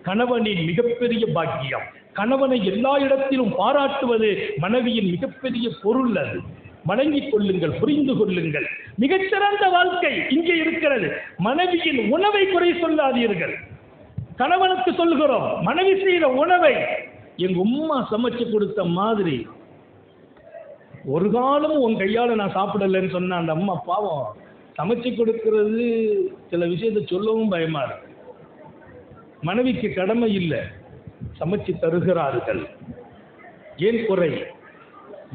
[SPEAKER 1] கணவனின் மிகப்பெரிய பாக்கியம். கணவனை எல்லா இடத்திலும் பாராட்டுவது மனைவியின் மிகப்பெரிய பொருள். அது வணங்கிக் கொள்ளுங்கள், புரிந்து கொள்ளுங்கள். மிகச்சிறந்த வாழ்க்கை இங்கே இருக்கிறது. மனைவியின் உணவை குறை சொல்லாதீர்கள். கணவனுக்கு சொல்கிறோம், மனைவி செய்கிற உணவை எங்க உம்மா சமைச்சு கொடுத்த மாதிரி ஒரு காலமும் உன் கையால நான் சாப்பிடலன்னு சொன்ன அந்த அம்மா பாவம். சமைச்சு கொடுக்கிறது சில விஷயத்தை சொல்லவும் பயமா இருக்கு. மனைவிக்கு கடமை இல்லை, சமைச்சு தருகிறார்கள். ஏன் குறை?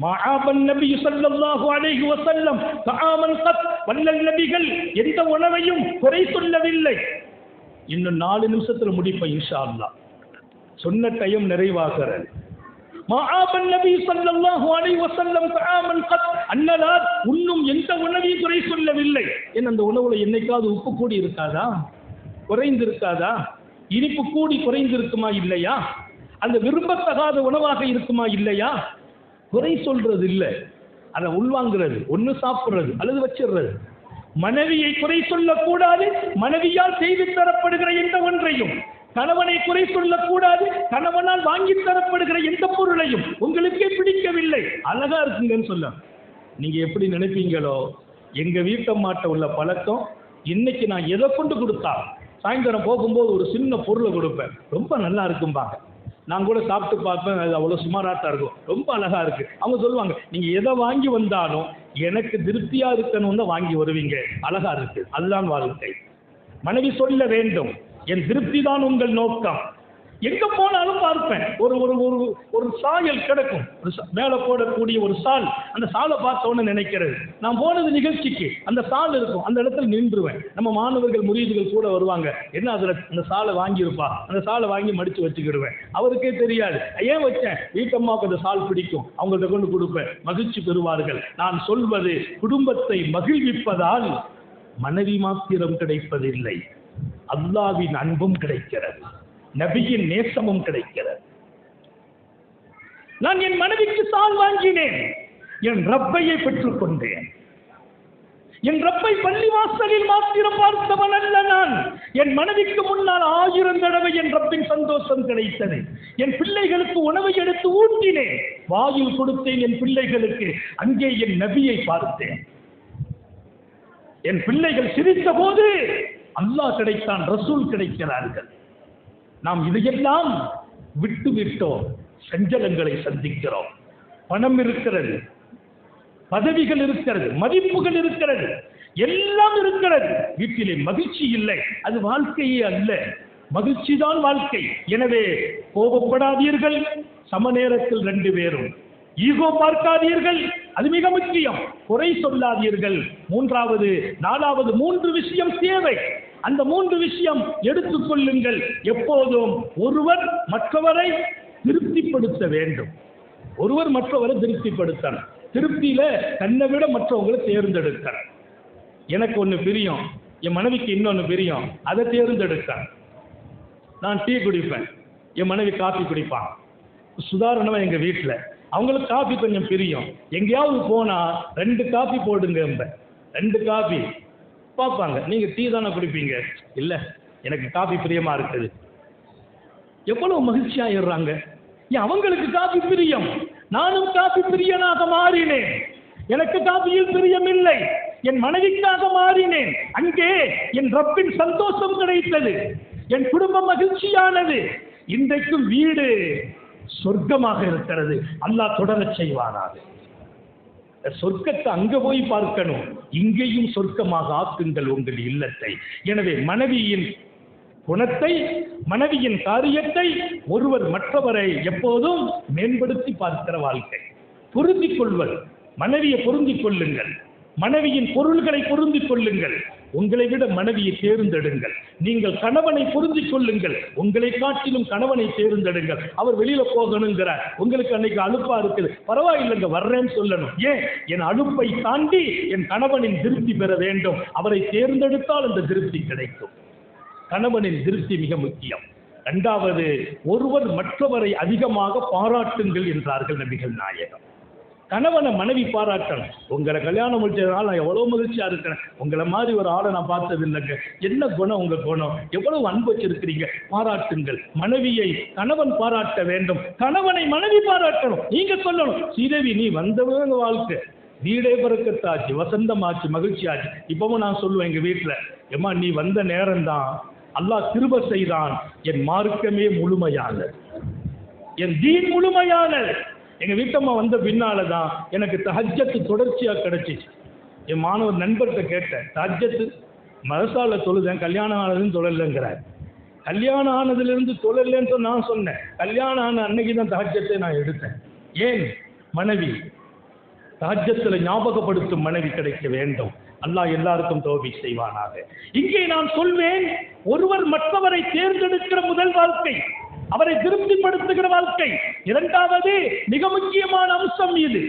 [SPEAKER 1] மஆபன் நபி ஸல்லல்லாஹு அலைஹி வஸல்லம் தஆமன் கத், வல்லல் நபிகள் எந்த உணவையும் குறை சொல்லவில்லை. இன்னும் 4 நிமிஷத்துல முடிப்பேன் இன்ஷா அல்லாஹ். சொன்ன டைம் நிறைவாகிறது. மஆபன் நபி ஸல்லல்லாஹு அலைஹி வஸல்லம் தஆமன் கத், அன்னலார் உண்ணும் எந்த உணவையும் குறை சொல்லவில்லை. ஏன் அந்த உணவுல என்னைக்காவது உப்பு கூடி இருக்காதா? குறைந்து இருக்காதா? இனிப்பு கூடி குறைந்து இருக்குமா? இல்லையா? அந்த விரும்பத்தகாத உணவாக இருக்குமா இல்லையா? குறை சொல்றது இல்லை, அதை உள்வாங்கிறது, ஒன்று சாப்பிடுறது அல்லது வச்சிடுறது. மனைவியை குறை சொல்லக்கூடாது, மனைவியால் செய்து தரப்படுகிற எந்த ஒன்றையும். கணவனை குறை சொல்லக்கூடாது, கணவனால் வாங்கி தரப்படுகிற எந்த பொருளையும். உங்களுக்கே பிடிக்கவில்லை, அழகா இருக்குங்கன்னு சொல்ல நீங்க எப்படி நினைப்பீங்களோ. எங்க வீட்டம்மாட்ட உள்ள பழக்கம், இன்னைக்கு நான் எதை கொண்டு கொடுத்தா சாயந்தரம் போகும்போது ஒரு சின்ன பொருளை கொடுப்பேன், ரொம்ப நல்லா இருக்கும்பாங்க. நான் கூட சாப்பிட்டு பார்ப்பேன், அது அவ்வளோ சுமாராக இருக்கும், ரொம்ப அழகா இருக்கு. அவங்க சொல்லுவாங்க, நீங்க எதை வாங்கி வந்தாலும் எனக்கு திருப்தியா இருக்கணும்னு தான் வாங்கி வருவீங்க, அழகா இருக்கு, அதுதான் வாழ்க்கை. மனைவி சொல்ல வேண்டும், என் திருப்தி தான் உங்கள் நோக்கம். எங்க போனாலும் பார்ப்பேன், ஒரு ஒரு ஒரு ஒரு சாயல் கிடக்கும், மேலே போடக்கூடிய ஒரு சால். அந்த சாலை பார்த்தோன்னு நினைக்கிறது, நான் போனது நிகழ்ச்சிக்கு அந்த சால் இருக்கும், அந்த இடத்துல நின்றுவேன். நம்ம மாணவர்கள் முரீதுகள் கூட வருவாங்க, என்ன அதில் அந்த சாலை வாங்கியிருப்பா, அந்த சாலை வாங்கி மடித்து வச்சுக்கிடுவேன். அவருக்கே தெரியாது ஏன் வச்சேன், வீட்டம்மாவுக்கு அந்த சால் பிடிக்கும், அவங்கள்ட்ட கொண்டு கொடுப்பேன், மகிழ்ச்சி பெறுவார்கள். நான் சொல்வது, குடும்பத்தை மகிழ்விப்பதால் மனைவி மாத்திரம் கிடைப்பதில்லை, அல்லாஹ்வின் அன்பும் கிடைக்கிறது, நபியின் நேசமும் கிடைக்கிறது. நான் என் மனைவிக்கு சால் வாங்கினேன், என் ரப்பையை பெற்றுக் கொண்டேன். என் ரப்பை பள்ளிவாசலில் மாத்திரம் பார்த்தவன் அல்ல நான். என் மனைவிக்கு முன்னால் 1000 தடவை என் ரப்பின் சந்தோஷம் கிடைத்தது. என் பிள்ளைகளுக்கு உணவை எடுத்து ஊட்டினேன், வாயில் கொடுத்தேன் என் பிள்ளைகளுக்கு. அங்கே என் நபியை பார்த்தேன். என் பிள்ளைகள் சிரித்த போது அல்லாஹ் கிடைத்தான், ரசூல் கிடைக்கிறார்கள். நாம் இதையெல்லாம் விட்டு விட்டோம், சஞ்சலங்களை சந்திக்கிறோம். பணம் இருக்கிறது, பதவிகள் இருக்கிறது, மதிப்புகள் இருக்கிறது, எல்லாம் இருக்கிறது, வீட்டிலே மகிழ்ச்சி இல்லை, அது வாழ்க்கையே அல்ல. மகிழ்ச்சி தான் வாழ்க்கை. எனவே கோபப்படாதீர்கள், சம நேரத்தில் 2 பேரும். ஈகோ பார்க்காதீர்கள், அது மிக முக்கியம். குறை சொல்லாதீர்கள். 3வது 4வது 3 விஷயம் தேவை. அந்த 3 விஷயம் எடுத்துக் கொள்ளுங்கள். எப்போதும் ஒருவர் மற்றவரை திருப்திப்படுத்த வேண்டும். ஒருவர் மற்றவரை திருப்திப்படுத்தணும். திருப்தியில தன்னை விட மற்றவங்களை தேர்ந்தெடுக்கணும். எனக்கு ஒன்று பிரியம், என் மனைவிக்கு இன்னொன்று பிரியம், அதை தேர்ந்தெடுக்கணும். நான் டீ குடிப்பேன், என் மனைவி காஃபி குடிப்பான். சுதாரணமாக எங்கள் வீட்டில் அவங்களுக்கு காஃபி கொஞ்சம் பிரியம். எங்கேயாவது போனால் 2 காஃபி போடுங்க, 2 காஃபி பார்ப்பாங்க. நீங்கள் டீ தானே குடிப்பீங்க, இல்லை எனக்கு காஃபி பிரியமாக இருக்குது. எவ்வளவு மகிழ்ச்சியாயிடுறாங்க. அவங்களுக்கு காஃபி பிரியம், நானும் காஃபி பிரியனாக மாறினேன். எனக்கு காஃபியில் பிரியம் இல்லை, என் மனைவிக்காக மாறினேன். அங்கே என் ரப்பின் சந்தோஷம் கிடைத்தது, என் குடும்பம் மகிழ்ச்சியானது. இன்றைக்கும் வீடு சொர்க்கமாக இருக்கிறது. அல்லாஹ் தொடரச் செய்வானாக. சொர்க்கத்தை அங்க போய் பார்க்கணும், இங்கேயும் சொர்க்கமாக ஆக்குங்கள் உங்கள் இல்லத்தை. எனவே மனைவியின் குணத்தை, மனைவியின் காரியத்தை, ஒருவர் மற்றவரை எப்போதும் மேம்படுத்தி பார்க்கிற வாழ்க்கை. பொருந்திக் கொள்வது, மனைவியை பொருந்திக் கொள்ளுங்கள், மனைவியின் பொருள்களை பொருந்திக் கொள்ளுங்கள். உங்களை விட மனைவியை தேர்ந்தெடுங்கள். நீங்கள் கணவனை பொருந்திக் கொள்ளுங்கள், உங்களை காட்டிலும் கணவனை தேர்ந்தெடுங்கள். அவர் வெளியில போகணுங்கிறார், உங்களுக்கு அன்னைக்கு அலுப்பா இருக்குது, பரவாயில்லைங்க வர்றேன்னு சொல்லணும். ஏன், என் அலுப்பை தாண்டி என் கணவனின் திருப்தி பெற வேண்டும். அவரை தேர்ந்தெடுத்தால் அந்த திருப்தி கிடைக்கும். கணவனின் திருப்தி மிக முக்கியம். 2வது, ஒருவர் மற்றவரை அதிகமாக பாராட்டுங்கள் என்றார்கள் நபிகள் நாயகம். கணவனை மனைவி பாராட்டணும். உங்களை கல்யாணம் முடிச்சதுனால நான் எவ்வளோ மகிழ்ச்சியா இருக்கிறேன், உங்களை மாதிரி ஒரு ஆளை நான் பார்த்தது இல்லைங்க, என்ன குணம் உங்க குணம், எவ்வளவு அன்பு வச்சிருக்கிறீங்க, பாராட்டுங்கள். மனைவியை கணவன் பாராட்ட வேண்டும், கணவனை மனைவி பாராட்டணும். நீங்க சொல்லணும், ஸ்ரீதேவி நீ வந்தவங்க வாழ்க்கை வீடே பறக்கத்தாச்சு, வசந்தமாச்சு, மகிழ்ச்சி ஆச்சு. இப்பவும் நான் சொல்லுவேன் எங்க வீட்டில், ஏம்மா நீ வந்த நேரம்தான் அல்லாஹ் கிருபை செய்தான், என் மார்க்கமே முழுமையானது, என் தீன் முழுமையானது. எங்க வீட்டம்மா வந்த பின்னால தான் எனக்கு தஹஜ்ஜத்து தொடர்ச்சியா கிடைச்சிச்சு. என் மாணவர் நண்பர்கிட்ட கேட்டேன், தஹஜ்ஜத்து மதசால தொழுதேன், கல்யாணம் ஆனதுன்னு தொழலைங்கிறார். கல்யாணம் ஆனதுலேருந்து தொழலைன்னு நான் சொன்னேன், கல்யாணம் ஆன அன்னைக்கு தான் தஹஜ்ஜத்தை நான் எடுத்தேன். ஏன், மனைவி தஹஜ்ஜத்துல ஞாபகப்படுத்தும் மனைவி கிடைக்க வேண்டும். அல்லாஹ் எல்லாருக்கும் தௌஃபீக் செய்வானாக. இங்கே நான் சொல்வேன், ஒருவர் மற்றவரை தேர்ந்தெடுக்கிற முதல் வாழ்க்கை, அவரை திருப்திப்படுத்துகிற வாழ்க்கை. 2வது மிக முக்கியமான அம்சம் இது.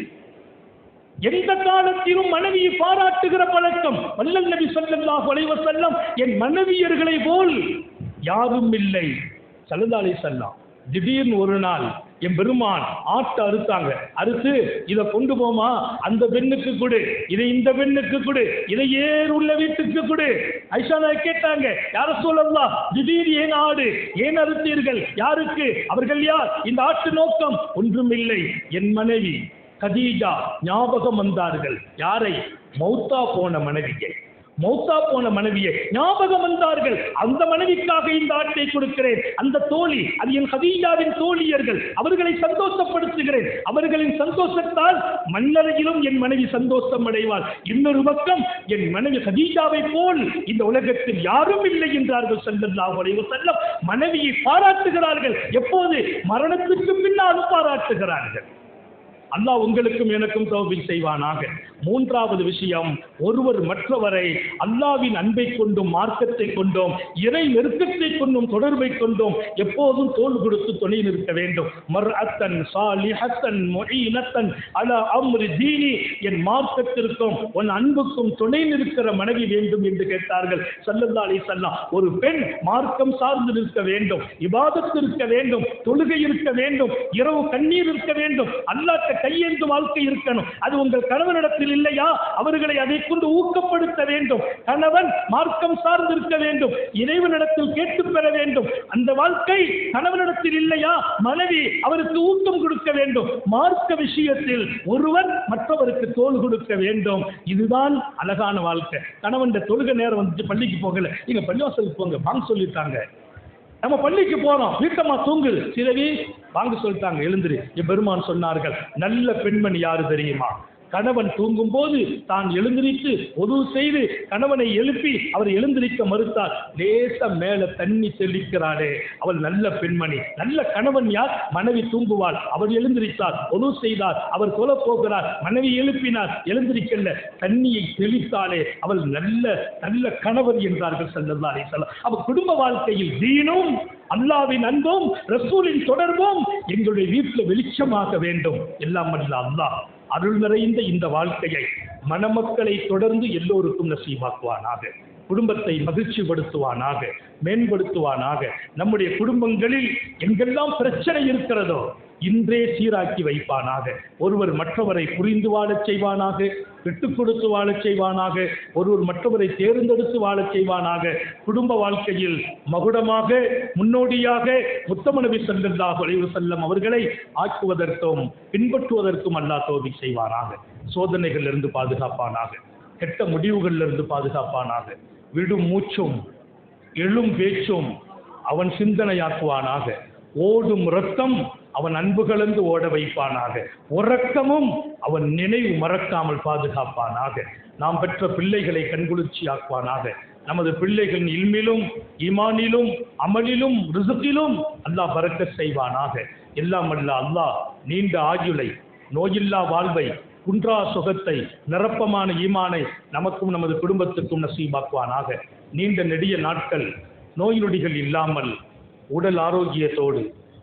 [SPEAKER 1] எந்த காலத்திலும் மனைவியை பாராட்டுகிற பழக்கம். வல்லல் நபி ஸல்லல்லாஹு அலைஹி வஸல்லம், என் மனைவியர்களை போல் யாரும் இல்லை ஸல்லல்லாஹு அலைஹி வஸல்லம். திடீர்னு ஒரு நாள் என் பெருமான் ஆட்டை அறுத்தாங்க. அறுத்து இதை கொண்டு போமா, அந்த பெண்ணுக்கு கொடு, இதை இந்த பெண்ணுக்கு கொடு, இதை ஏர் உள்ள வீட்டுக்கு கொடு. ஆயிஷா நாயகி கேட்டாங்க, யா ரசூலல்லாஹ், திடீர் ஏன் ஆடு, ஏன் அறுத்தீர்கள், யாருக்கு, அவர்கள் யார், இந்த ஆட்டு நோக்கம்? ஒன்றுமில்லை, என் மனைவி கதீஜா ஞாபகம் வந்தார்கள். யாரை? மௌத்தா போன மனைவியை. மௌத்தா போன மனைவியை ஞாபகம் வந்தார்கள். அந்த மனைவிக்காக இந்த ஆட்டை கொடுக்கிறேன். அந்த தோழி, அது என் கதீஜாவின் தோழியர்கள், அவர்களை சந்தோஷப்படுத்துகிறேன். அவர்களின் சந்தோஷத்தால் மன்னரையிலும் என் மனைவி சந்தோஷம் அடைவாள். இன்னொரு பக்கம் என் மனைவி கதீஜாவை போல் இந்த உலகத்தில் யாரும் இல்லை என்றார்கள் ஸல்லல்லாஹு அலைஹி வஸல்லம். மனைவியை பாராட்டுகிறார்கள். எப்போது? மரணத்துக்கு பின்னாலும் பாராட்டுகிறார்கள். அல்லாஹ் உங்களுக்கும் எனக்கும் தௌஃபீக் செய்வானாக. மூன்றாவது விஷயம், ஒருவர் மற்றவரை அல்லாஹ்வின் அன்பை கொண்டும் மார்க்கத்தை கொண்டும் இறை நெருக்கத்தை கொண்டும் தொடர்பை கொண்டும் எப்போதும் தோள் கொடுத்து துணை நிற்க வேண்டும். மர்அத்தன் சாலிஹத்தன் முஈனத்தன் அலா அம்ரி தீனி, என் மார்க்கத்திற்கும் உன் அன்புக்கும் துணை நிற்கிற மனைவி வேண்டும் என்று கேட்டார்கள் ஸல்லல்லாஹு அலைஹி வஸல்லம். ஒரு பெண் மார்க்கம் சார்ந்து நிற்க வேண்டும், இபாதத் இருக்க வேண்டும், தொழுகை இருக்க வேண்டும், இரவு கண்ணீர் இருக்க வேண்டும், அல்லாஹ்வுக்கு கையேந்து வாழ்க்கை இருக்கணும். அது உங்கள் கணவனிடத்தில் இல்லையா, அவர்களை அதை கொண்டு ஊக்கப்படுத்த வேண்டும். கணவன் மார்க்கம் சார்ந்து இருக்க வேண்டும், இறைவனிடத்தில் கேட்டு பெற வேண்டும். அந்த வாழ்க்கை கணவனிடத்தில் இல்லையா, மனைவி அவருக்கு ஊக்கம் கொடுக்க வேண்டும். மார்க்க விஷயத்தில் ஒருவர் மற்றவருக்கு தோள் கொடுக்க வேண்டும். இதுதான் அழகான வாழ்க்கை. கணவன் தொழுகை நேரம் வந்து பள்ளிக்கு போகல, நீங்க பள்ளிவாசலுக்கு போங்க, வாங்க சொல்லிட்டாங்க. நம்ம பள்ளிக்கு போறோம், வீட்டம்மா தூங்கு, சிலவி வாங்க சொல்லிட்டாங்க, எழுந்திரு. பெருமான் சொன்னார்கள், நல்ல பெண்மணி யாரு தெரியுமா? கணவன் தூங்கும் போது தான் எழுந்திரித்து ஒது செய்து கணவனை எழுப்பி அவர் எழுந்திரிக்க மறுத்தார். லேச மேல தண்ணி தெளிக்கிறாளே, அவள் நல்ல பெண்மணி. நல்ல கணவன் யார்? மனைவி தூங்குவாள், அவர் எழுந்திரித்தார், ஒது செய்தார், அவர் சொல்ல போகிறார், மனைவி எழுப்பினார், எழுந்திரிக்கல, தண்ணியை தெளித்தாலே அவள் நல்ல நல்ல கணவன் என்றார்கள் ஸல்லல்லாஹு அலைஹி வஸல்லம். அவ குடும்ப வாழ்க்கையில் தீனும் அல்லாஹ்வின் அன்பும் ரசூலின் தொடர்பும் எங்களுடைய வீட்டில் வெளிச்சமாக வேண்டும். எல்லாம் அல்ல அல்லாஹ் அருள் நிறைந்த இந்த வாழ்க்கையை மணமக்களை தொடர்ந்து எல்லோருக்கும் நசீபாக்குவானாக. குடும்பத்தை மகிழ்ச்சிப்படுத்துவானாக, மேம்படுத்துவானாக. நம்முடைய குடும்பங்களில் எங்கெல்லாம் பிரச்சனை இருக்கிறதோ இன்றே சீராக்கி வைப்பானாக. ஒருவர் மற்றவரை புரிந்து வாழச் செய்வானாக, விட்டுக் கொடுத்து வாழச் செய்வானாக, ஒருவர் மற்றவரை தேர்ந்தெடுத்து வாழச் செய்வானாக. குடும்ப வாழ்க்கையில் மகுடமாக முன்னோடியாக முத்தம நபி ஸல்லல்லாஹு அலைஹி வஸல்லம் அவர்களை ஆக்குவதற்கும் பின்பற்றுவதற்கும் அல்லாஹ் தௌஃபீக் செய்வானாக. சோதனைகளிலிருந்து பாதுகாப்பானாக, கெட்ட முடிவுகளிலிருந்து பாதுகாப்பானாக. விடும் மூச்சும் எழும் பேச்சும் அவன் சிந்தனையாக்குவானாக. ஓடும் இரத்தம் அவன் அன்பு கலந்து ஓட வைப்பானாக. உறக்கமும் அவன் நினைவு மறக்காமல் பாதுகாப்பானாக. நாம் பெற்ற பிள்ளைகளை கண்குளிர்ச்சி ஆக்குவானாக. நமது பிள்ளைகளின் இல்மிலும் ஈமானிலும் அமலிலும் ரிசுக்கிலும் அல்லாஹ் பரக்கத் செய்வானாக. எல்லாம் அல்ல அல்லாஹ் நீண்ட ஆயுளை, நோயில்லா வாழ்வை, குன்றா சுகத்தை, நிரப்பமான ஈமானை நமக்கும் நமது குடும்பத்துக்கும் நசீபாக்குவானாக. நீண்ட நெடிய நாட்கள் நோய் நொடிகள் இல்லாமல் உடல் ஆரோக்கியத்தோடு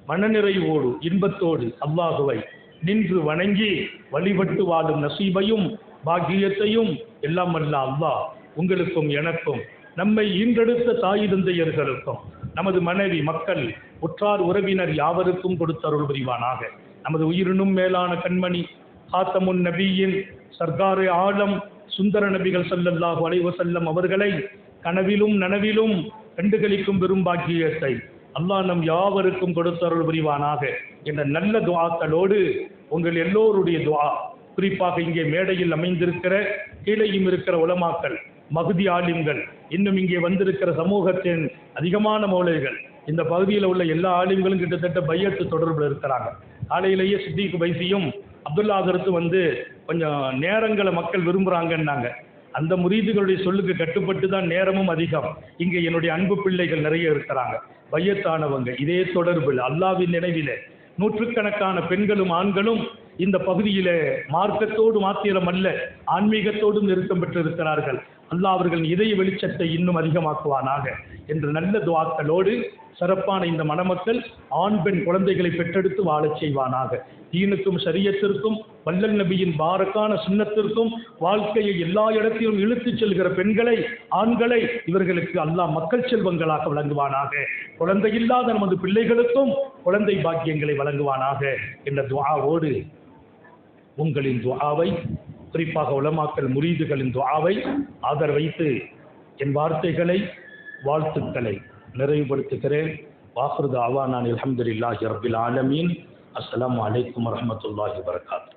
[SPEAKER 1] மனநிறைவோடு இன்பத்தோடு அல்லாஹுவை நின்று வணங்கி வழிபட்டு வாழும் நசீபையும் பாக்கியத்தையும் எல்லாம் அல்ல அல்லாஹ் உங்களுக்கும் எனக்கும், நம்மை ஈன்றெடுத்த தாய் தந்தையர்களுக்கும், நமது மனைவி மக்கள் உற்றார் உறவினர் யாவருக்கும் கொடுத்தருள் புரிவானாக. நமது உயிரினும் மேலான கண்மணி ஹாத்தமுன் நபியின் சர்காரே ஆலம் சுந்தர நபிகள் ஸல்லல்லாஹு அலைஹி வஸல்லம் அவர்களை கனவிலும் நனவிலும் கண்டுகளிக்கும் பெரும் பாக்கியத்தை அல்லாஹ் நம் யாவருக்கும் கொடுத்தருள் புரிவானாக என்ற நல்ல துஆக்களோடு உங்கள் எல்லோருடைய துஆ, குறிப்பாக இங்கே மேடையில் அமைந்திருக்கிற கீழையும் இருக்கிற உலமாக்கள், மகுதி ஆலிம்கள், இன்னும் இங்கே வந்திருக்கிற சமூகத்தின் அதிகமான மௌலைகள், இந்த பகுதியில் உள்ள எல்லா ஆலிம்களும் கிட்டத்தட்ட பையத்து தொடர்பில் இருக்கிறாங்க. காலையிலேயே சித்திக் பைசியும் அப்துல்லா ஹதரத்து வந்து கொஞ்சம் நேரங்களை மக்கள் விரும்புகிறாங்கன்னாங்க. அந்த முரீதுகளுடைய சொல்லுக்கு கட்டுப்பட்டு தான் நேரமும் அதிகம். இங்கே என்னுடைய அன்பு பிள்ளைகள் நிறைய இருக்கிறாங்க, பையத்தானவங்க. இதே தொடர்பில் அல்லாஹ்வின் நினைவிலே நூற்றுக்கணக்கான பெண்களும் ஆண்களும் இந்த பகுதியிலே மார்க்கத்தோடு மாத்திரம் அல்ல ஆன்மீகத்தோடும் நெருக்கம் பெற்றிருக்கிறார்கள். அல்லாஹ் அவர்களின் இதய வெளிச்சத்தை இன்னும் அதிகமாக்குவானாக என்ற நல்ல துஆக்களோடு சிறப்பான இந்த மணமக்கள் ஆண் பெண் குழந்தைகளை பெற்றெடுத்து வாழச் செய்வானாக. தீனுக்கும் ஷரியத்திற்கும் வல்லல் நபியின் பாரக்கான சுன்னத்திற்கும் வாழ்க்கையை எல்லா இடத்திலும் இழுத்துச் செல்கிற பெண்களை, ஆண்களை இவர்களுக்கு அல்லாஹ் மக்கள் செல்வங்களாக வழங்குவானாக. குழந்தை இல்லாத நமது பிள்ளைகளுக்கும் குழந்தை பாக்கியங்களை வழங்குவானாக என்ற துஆவோடு உங்களின் துஆவை, குறிப்பாக உலமாக்கள் முரீதுகளின் துஆவை ஆதரவைத்து என் வார்த்தைகளை, வாழ்த்துக்களை நிறைவுபடுத்துகிறேன். வாஹிரு தஅவானா அல்ஹம்துலில்லாஹி ரப்பில் ஆலமீன். அஸ்ஸலாமு அலைக்கும் வரஹ்மத்துல்லாஹி வபரகாத்துஹு.